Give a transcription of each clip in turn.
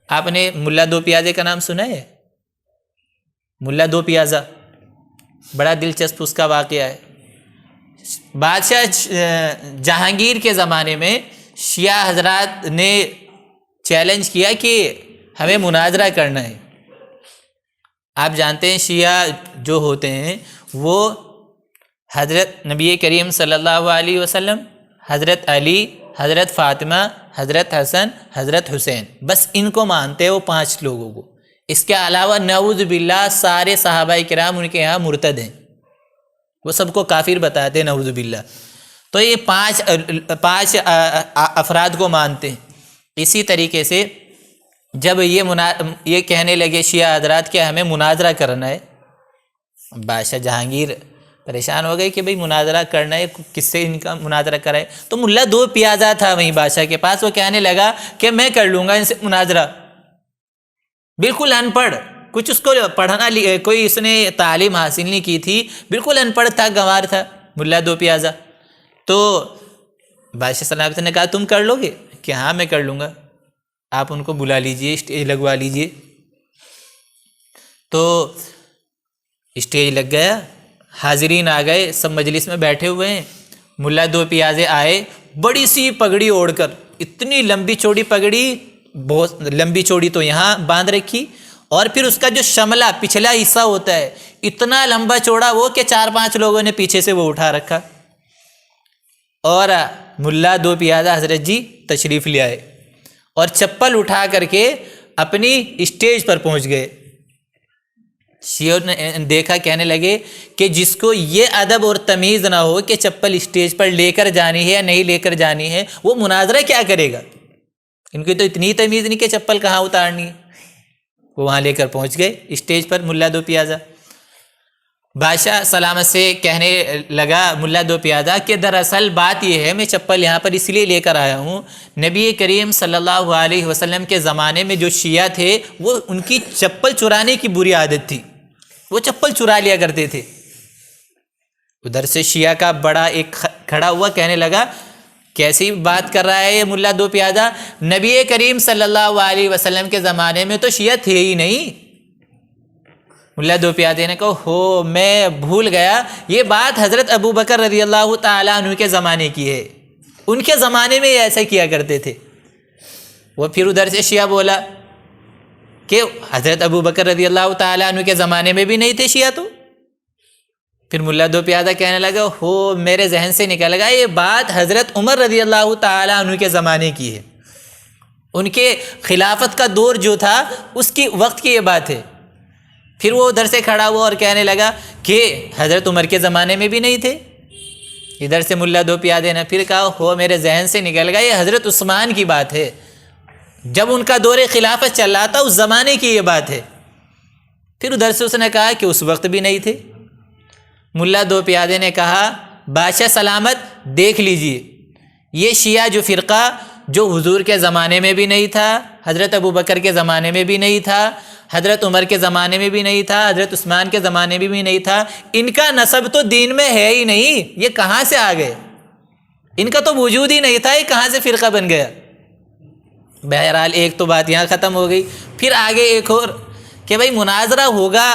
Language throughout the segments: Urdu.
آپ نے ملا دو پیازے کا نام سنا ہے؟ ملا دو پیازہ بڑا دلچسپ اس کا واقعہ ہے۔ بادشاہ جہانگیر کے زمانے میں شیعہ حضرات نے چیلنج کیا کہ ہمیں مناظرہ کرنا ہے۔ آپ جانتے ہیں شیعہ جو ہوتے ہیں وہ حضرت نبی کریم صلی اللہ علیہ وسلم، حضرت علی، حضرت فاطمہ، حضرت حسن، حضرت حسین، بس ان کو مانتے ہیں وہ 5 لوگوں کو۔ اس کے علاوہ نعوذ باللہ سارے صحابہ کرام ان کے یہاں مرتد ہیں، وہ سب کو کافر بتاتے ہیں نعوذ باللہ۔ تو یہ 5 افراد کو مانتے ہیں۔ اسی طریقے سے جب یہ کہنے لگے شیعہ حضرات کہ ہمیں مناظرہ کرنا ہے، بادشاہ جہانگیر پریشان ہو گئے کہ بھئی مناظرہ کرنا ہے، کس سے ان کا مناظرہ کرائے؟ تو ملا دو پیازہ تھا وہیں بادشاہ کے پاس، وہ کہنے لگا کہ میں کر لوں گا ان سے مناظرہ۔ بالکل ان پڑھ، کچھ اس کو پڑھنا کوئی اس نے تعلیم حاصل نہیں کی تھی، بالکل ان پڑھ تھا، گنوار تھا ملا دو پیازہ۔ تو بادشاہ سلامت نے کہا تم کر لو گے؟ کہ ہاں میں کر لوں گا، آپ ان کو بلا لیجئے، اسٹیج لگوا لیجئے۔ تو اسٹیج لگ گیا، حاضرین آ گئے، سب مجلس میں بیٹھے ہوئے ہیں۔ ملا دو پیازے آئے، بڑی سی پگڑی اوڑھ کر، اتنی لمبی چوڑی پگڑی، بہت لمبی چوڑی تو یہاں باندھ رکھی، اور پھر اس کا جو شملہ پچھلا حصہ ہوتا ہے اتنا لمبا چوڑا وہ کہ 4-5 لوگوں نے پیچھے سے وہ اٹھا رکھا۔ اور ملا دو پیازہ حضرت جی تشریف لے آئے اور چپل اٹھا کر کے اپنی اسٹیج پر پہنچ گئے۔ شیعوں نے دیکھا، کہنے لگے کہ جس کو یہ ادب اور تمیز نہ ہو کہ چپل اسٹیج پر لے کر جانی ہے یا نہیں لے کر جانی ہے، وہ مناظرہ کیا کرے گا؟ ان کی تو اتنی تمیز نہیں کہ چپل کہاں اتارنی ہے۔ وہ وہاں لے کر پہنچ گئے اسٹیج پر ملا دو پیازہ۔ بادشاہ سلامت سے کہنے لگا ملا دو پیازہ کہ دراصل بات یہ ہے، میں چپل یہاں پر اس لیے لے کر آیا ہوں، نبی کریم صلی اللہ علیہ وسلم کے زمانے میں جو شیعہ تھے وہ ان کی چپل چرانے کی بری عادت تھی، وہ چپل چرا لیا کرتے تھے۔ ادھر سے شیعہ کا بڑا ایک کھڑا ہوا، کہنے لگا کیسی بات کر رہا ہے یہ ملا دو پیازہ، نبی کریم صلی اللہ علیہ وسلم کے زمانے میں تو شیعہ تھے ہی نہیں۔ ملا دو پیازے نے کہا ہو میں بھول گیا، یہ بات حضرت ابو بکر رضی اللہ تعالیٰ عنہ کے زمانے کی ہے، ان کے زمانے میں یہ ایسا کیا کرتے تھے۔ وہ پھر ادھر سے شیعہ بولا کہ حضرت ابو بکر رضی اللہ تعالیٰ عنہ کے زمانے میں بھی نہیں تھے شیعہ تو؟ پھر ملا دو پیازہ کہنے لگا ہو میرے ذہن سے نکل گیا، یہ بات حضرت عمر رضی اللہ تعالیٰ عنہ کے زمانے کی ہے، ان کے خلافت کا دور جو تھا اس کی وقت کی یہ بات ہے۔ پھر وہ ادھر سے کھڑا ہوا اور کہنے لگا کہ حضرت عمر کے زمانے میں بھی نہیں تھے۔ ادھر سے ملا دو پیازے نے پھر کہا ہو میرے ذہن سے نکل گیا، یہ حضرت عثمان کی بات ہے، جب ان کا دور خلافت چل رہا تھا اس زمانے کی یہ بات ہے۔ پھر ادھر سے اس نے کہا کہ اس وقت بھی نہیں تھے۔ ملا دو پیازے نے کہا بادشاہ سلامت دیکھ لیجئے، یہ شیعہ جو فرقہ جو حضور کے زمانے میں بھی نہیں تھا، حضرت ابو بکر کے زمانے میں بھی نہیں تھا، حضرت عمر کے زمانے میں بھی نہیں تھا، حضرت عثمان کے زمانے میں بھی نہیں تھا، ان کا نسب تو دین میں ہے ہی نہیں، یہ کہاں سے آ گئے؟ ان کا تو وجود ہی نہیں تھا، یہ کہاں سے فرقہ بن گیا؟ بہرحال ایک تو بات یہاں ختم ہو گئی۔ پھر آگے ایک اور کہ بھائی مناظرہ ہوگا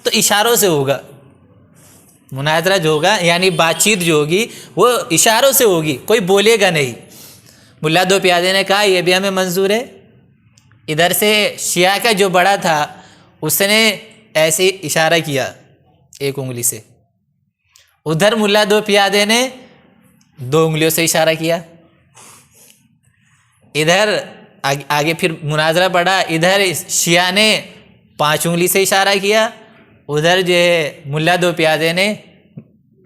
تو اشاروں سے ہوگا، مناظرہ جو ہوگا یعنی بات چیت جو ہوگی وہ اشاروں سے ہوگی، کوئی بولے گا نہیں۔ ملا دو پیازے نے کہا یہ بھی ہمیں منظور ہے۔ ادھر سے شیعہ کا جو بڑا تھا اس نے ایسے اشارہ کیا ایک انگلی سے، ادھر ملا دو پیازے نے 2 انگلیوں سے اشارہ کیا، ادھر آگے پھر مناظرہ پڑا، ادھر شیعہ نے 5 انگلی سے اشارہ کیا، ادھر جو ہے ملا دو پیازے نے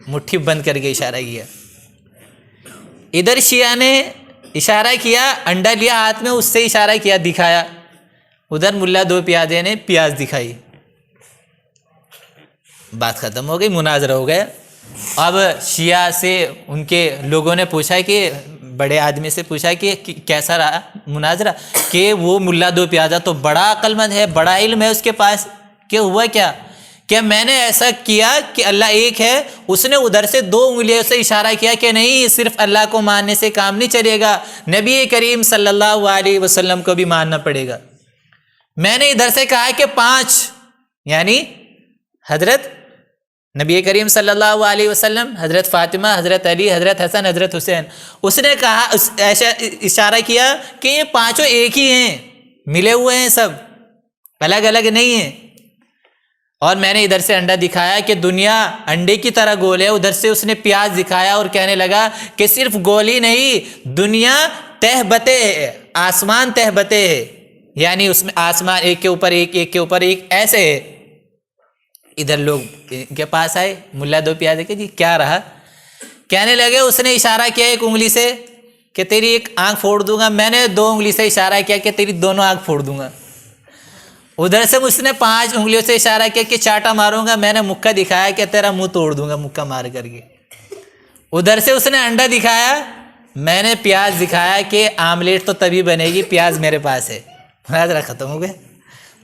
مٹھی بند کر کے اشارہ کیا۔ ادھر شیعہ نے اشارہ کیا، انڈا لیا ہاتھ میں، اس سے اشارہ کیا، دکھایا، ادھر ملا دو پیازے نے پیاز دکھائی۔ بات ختم ہو گئی، مناظرہ ہو گیا۔ اب شیعہ سے ان کے لوگوں نے پوچھا کہ بڑے آدمی سے پوچھا کہ کیسا رہا مناظرہ، کہ وہ ملا دو پیازہ تو بڑا عقل مند ہے، بڑا علم ہے اس کے پاس، کہ ہوا کیا کہ میں نے ایسا کیا کہ اللہ ایک ہے، اس نے ادھر سے 2 انگلیوں سے اشارہ کیا کہ نہیں صرف اللہ کو ماننے سے کام نہیں چلے گا، نبی کریم صلی اللہ علیہ وسلم کو بھی ماننا پڑے گا۔ میں نے ادھر سے کہا کہ 5، یعنی حضرت نبی کریم صلی اللہ علیہ وسلم، حضرت فاطمہ، حضرت علی، حضرت حسن، حضرت حسین. اس نے کہا، ایسا اشارہ کیا کہ یہ 5 ایک ہی ہیں، ملے ہوئے ہیں، سب الگ الگ نہیں ہیں. اور میں نے ادھر سے انڈا دکھایا کہ دنیا انڈے کی طرح گول ہے. ادھر سے اس نے پیاز دکھایا اور کہنے لگا کہ صرف گولی نہیں، دنیا تہ بتے ہے، آسمان تہ بتے ہے، یعنی اس میں آسمان ایک کے اوپر ایک، ایک کے اوپر ایک، ایسے ہے. ادھر لوگ ان کے پاس آئے، ملا 2 پیازے کہ جی کیا رہا؟ کہنے لگے، اس نے اشارہ کیا ایک انگلی سے کہ تیری ایک آنکھ پھوڑ دوں گا. میں نے 2 انگلی سے اشارہ کیا کہ تیری دونوں آنکھ پھوڑ دوں گا. ادھر سے اس نے 5 انگلیوں سے اشارہ کیا کہ چاٹا ماروں گا. میں نے مکہ دکھایا کہ تیرا منہ توڑ دوں گا مکہ مار کر کے. ادھر سے اس نے انڈا دکھایا، میں نے پیاز دکھایا کہ آملیٹ تو تبھی بنے گی، پیاز میرے پاس ہے. ذرا ختم ہو گئے.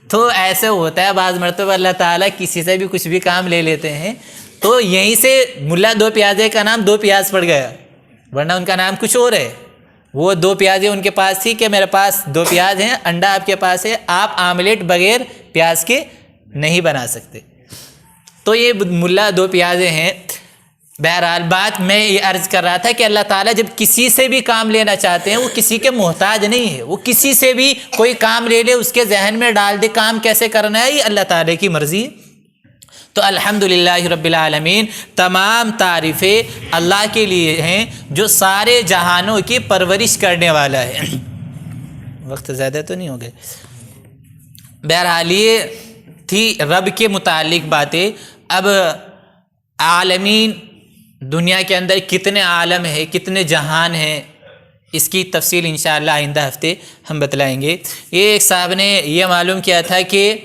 تو ایسے ہوتا ہے بعض مرتبہ اللہ تعالیٰ کسی سے بھی کچھ بھی کام لے لیتے ہیں. تو یہیں سے ملا 2 پیازے کا نام 2 پیاز پڑ گیا، ورنہ ان کا نام کچھ اور ہے. وہ 2 پیازیں ان کے پاس تھی کہ میرے پاس 2 پیاز ہیں، انڈا آپ کے پاس ہے، آپ آملیٹ بغیر پیاز کے نہیں بنا سکتے. تو یہ ملا 2 پیازیں ہیں. بہرحال بات میں یہ عرض کر رہا تھا کہ اللہ تعالیٰ جب کسی سے بھی کام لینا چاہتے ہیں، وہ کسی کے محتاج نہیں ہے. وہ کسی سے بھی کوئی کام لے لے، اس کے ذہن میں ڈال دے کام کیسے کرنا ہے، یہ اللہ تعالیٰ کی مرضی. تو الحمدللہ رب العالمین، تمام تعریفیں اللہ کے لیے ہیں جو سارے جہانوں کی پرورش کرنے والا ہے. وقت زیادہ تو نہیں ہو گئے؟ بہرحال یہ تھی رب کے متعلق باتیں. اب عالمین، دنیا کے اندر کتنے عالم ہیں، کتنے جہان ہیں، اس کی تفصیل انشاءاللہ آئندہ ہفتے ہم بتلائیں گے. یہ ایک صاحب نے یہ معلوم کیا تھا کہ